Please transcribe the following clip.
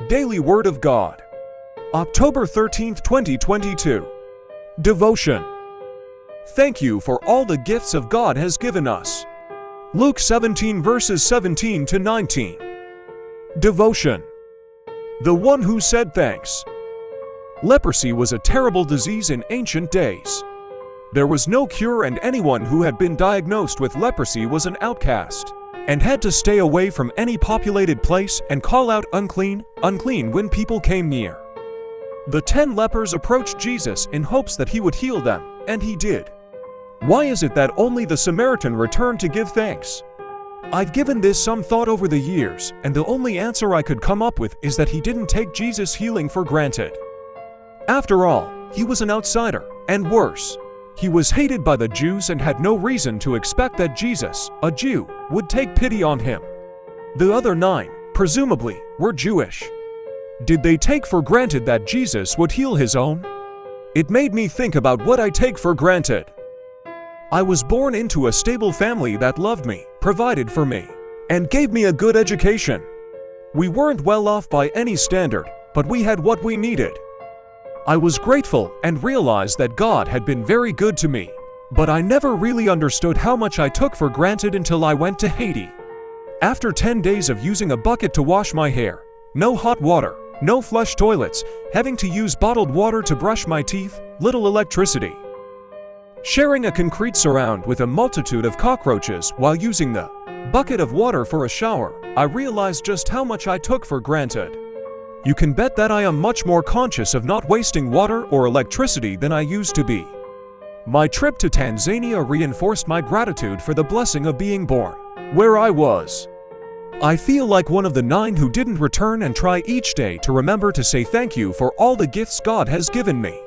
Daily Word of God. October 13, 2022. Devotion. Thank you for all the gifts of God has given us. Luke 17 verses 17 to 19. Devotion. The one who said thanks. Leprosy was a terrible disease in ancient days. There was no cure, and anyone who had been diagnosed with leprosy was an outcast, and had to stay away from any populated place and call out unclean, unclean when people came near. The 10 lepers approached Jesus in hopes that he would heal them, and he did. Why is it that only the Samaritan returned to give thanks? I've given this some thought over the years, and the only answer I could come up with is that he didn't take Jesus' healing for granted. After all, he was an outsider, and worse, he was hated by the Jews and had no reason to expect that Jesus, a Jew, would take pity on him. The other 9, presumably, were Jewish. Did they take for granted that Jesus would heal his own? It made me think about what I take for granted. I was born into a stable family that loved me, provided for me, and gave me a good education. We weren't well off by any standard, but we had what we needed. I was grateful and realized that God had been very good to me, but I never really understood how much I took for granted until I went to Haiti. After 10 days of using a bucket to wash my hair, no hot water, no flush toilets, having to use bottled water to brush my teeth, little electricity, sharing a concrete surround with a multitude of cockroaches while using the bucket of water for a shower, I realized just how much I took for granted. You can bet that I am much more conscious of not wasting water or electricity than I used to be. My trip to Tanzania reinforced my gratitude for the blessing of being born where I was. I feel like one of the 9 who didn't return and try each day to remember to say thank you for all the gifts God has given me.